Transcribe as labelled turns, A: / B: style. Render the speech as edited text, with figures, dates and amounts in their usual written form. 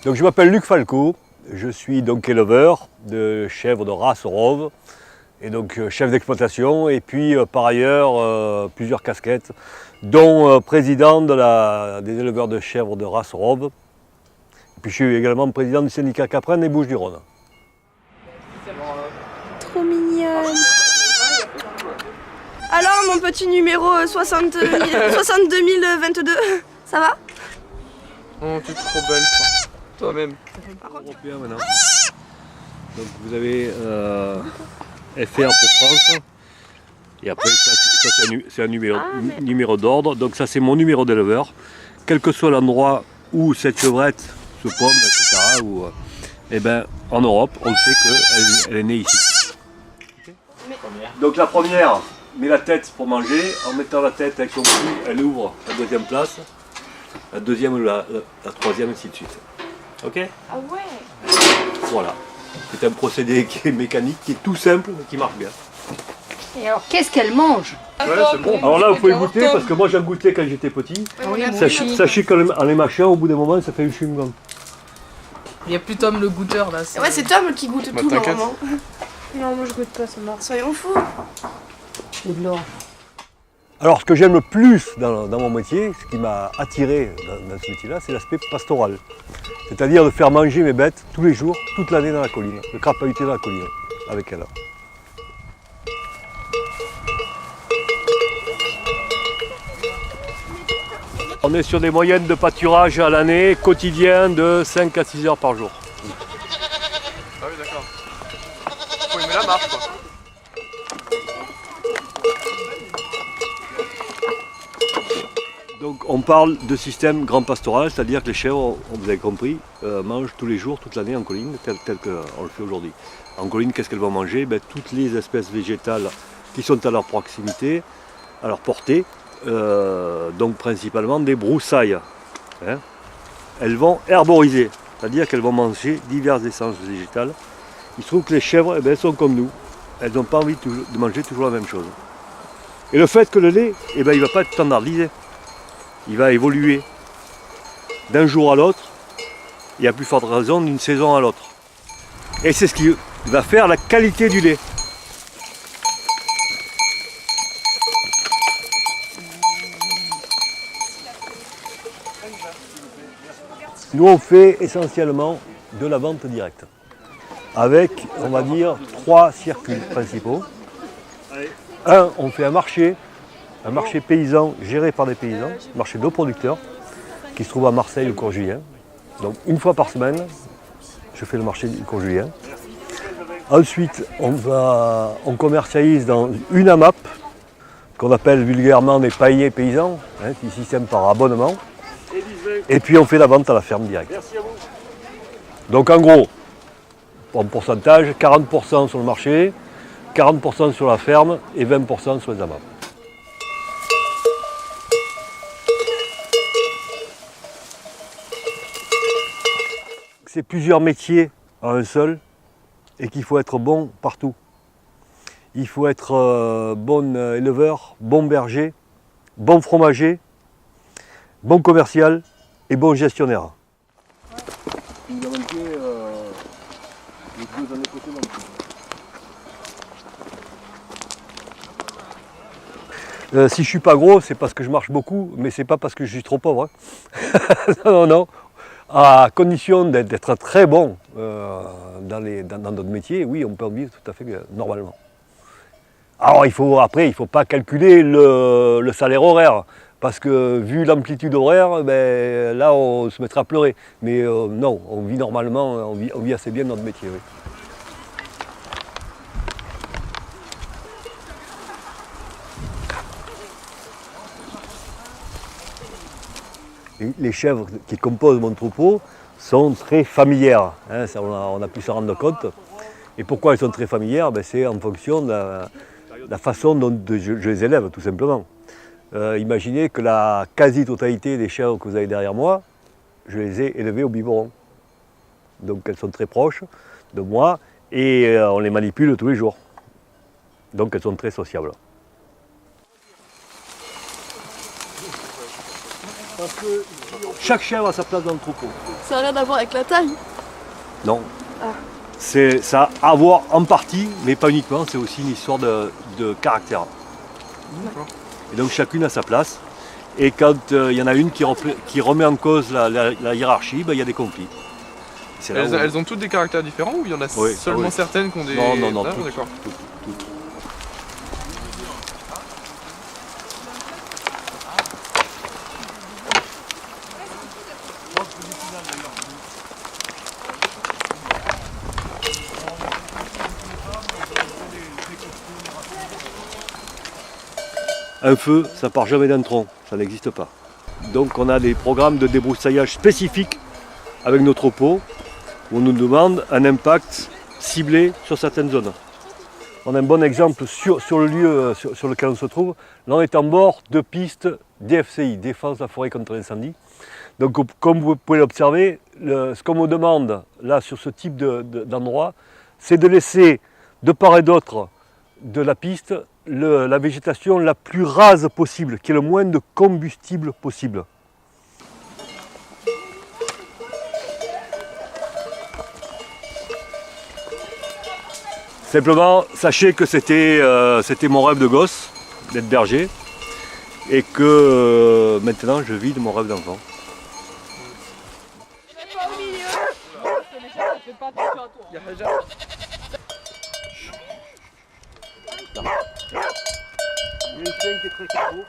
A: Donc je m'appelle Luc Falco, je suis donc éleveur de chèvres de race Rove et donc chef d'exploitation et puis par ailleurs plusieurs casquettes dont président des éleveurs de chèvres de race Rove. Et puis je suis également président du syndicat Caprin des Bouches-du-Rhône.
B: Trop mignonne. Alors mon petit numéro 62022, ça va?
C: Oh, tu es trop belle toi-même.
A: Européen maintenant. Donc vous avez FR pour France. Et après ça c'est un numéro d'ordre. Donc ça c'est mon numéro d'éleveur. Quel que soit l'endroit où cette chevrette se pome, etc. Eh ben, en Europe, on sait qu'elle est née ici. Donc la première met la tête pour manger. En mettant la tête avec son cul, elle ouvre la deuxième place. La deuxième ou la troisième, ainsi de suite. Ok?
B: Ah ouais.
A: Voilà. C'est un procédé qui est mécanique, qui est tout simple, mais qui marche bien.
D: Et alors, qu'est-ce qu'elle mange?
C: Ouais, c'est bon.
A: Alors là, vous pouvez goûter, parce que moi j'en goûtais quand j'étais petit. Sachez qu'en les mâchant, au bout d'un moment, ça fait un chewing-gum.
E: Il n'y a plus Tom le goûteur là.
B: Ouais, c'est Tom qui goûte tout
C: t'inquiète.
B: normalement.
D: Non, moi je goûte pas, ça marche.
B: Soyons fous.
D: C'est de l'or.
A: Alors, ce que j'aime le plus dans mon métier, ce qui m'a attiré dans ce métier-là, c'est l'aspect pastoral. C'est-à-dire de faire manger mes bêtes tous les jours, toute l'année dans la colline, de crapahuter dans la colline avec elle. On est sur des moyennes de pâturage à l'année quotidien de 5 à 6 heures par jour.
C: Ah oui, d'accord. Faut aimer la marche, quoi.
A: Donc on parle de système grand pastoral, c'est-à-dire que les chèvres, vous avez compris, mangent tous les jours, toute l'année en colline, tel qu'on le fait aujourd'hui. En colline, qu'est-ce qu'elles vont manger? Toutes les espèces végétales qui sont à leur proximité, à leur portée, donc principalement des broussailles. Hein. Elles vont herboriser, c'est-à-dire qu'elles vont manger diverses essences végétales. Il se trouve que les chèvres, elles sont comme nous, elles n'ont pas envie de manger toujours la même chose. Et le fait que le lait, il ne va pas être standardisé. Il va évoluer d'un jour à l'autre, et à plus forte raison d'une saison à l'autre. Et c'est ce qui va faire la qualité du lait. Nous on fait essentiellement de la vente directe, avec, on va dire, 3 circuits principaux. Un, on fait un marché paysan géré par des paysans, un marché de producteurs, qui se trouve à Marseille au cours Julien. Donc une fois par semaine, je fais le marché du cours Julien. Ensuite, on commercialise dans une AMAP, qu'on appelle vulgairement des paillets paysans, c'est un système par abonnement. Et puis on fait la vente à la ferme directe. Donc en gros, en pourcentage, 40% sur le marché, 40% sur la ferme et 20% sur les AMAP. C'est plusieurs métiers en un seul et qu'il faut être bon partout. Il faut être bon éleveur, bon berger, bon fromager, bon commercial et bon gestionnaire. Il a manqué les 2 années précédentes. Si je ne suis pas gros, c'est parce que je marche beaucoup, mais c'est pas parce que je suis trop pauvre. Hein. Non. À condition d'être très bon dans notre métier, oui, on peut en vivre tout à fait normalement. Alors il faut pas calculer le salaire horaire, parce que vu l'amplitude horaire, là on se mettra à pleurer. Mais non, on vit normalement, on vit assez bien notre métier. Oui. Les chèvres qui composent mon troupeau sont très familières, hein, ça, on a pu s'en rendre compte. Et pourquoi elles sont très familières? C'est en fonction de la façon dont je les élève, tout simplement. Imaginez que la quasi-totalité des chèvres que vous avez derrière moi, je les ai élevées au biberon. Donc elles sont très proches de moi et on les manipule tous les jours. Donc elles sont très sociables. Parce que chaque chèvre a sa place dans le troupeau.
B: Ça n'a rien à voir avec la taille.
A: Non.
B: Ah.
A: C'est ça a à voir en partie, mais pas uniquement, c'est aussi une histoire de caractère.
C: D'accord.
A: Et donc chacune a sa place. Et quand il y en a une qui remet en cause la hiérarchie, ben, il y a des conflits. C'est là où-
C: Elles ont toutes des caractères différents ou il y en a
A: Oui,
C: seulement
A: ah oui.
C: certaines qui ont des...
A: Non,
C: Ah,
A: toutes,
C: d'accord.
A: toutes. Un feu, ça part jamais d'un tronc, ça n'existe pas. Donc on a des programmes de débroussaillage spécifiques avec nos troupeaux où on nous demande un impact ciblé sur certaines zones. On a un bon exemple sur le lieu sur lequel on se trouve. Là on est en bord de piste DFCI, Défense de la forêt contre l'incendie. Donc comme vous pouvez l'observer, ce qu'on me demande là sur ce type d'endroit, c'est de laisser de part et d'autre de la piste la végétation la plus rase possible, qui ait le moins de combustible possible. Simplement, sachez que c'était mon rêve de gosse, d'être berger, et que maintenant je vis de mon rêve d'enfant. Il y a un chien qui est très carreau.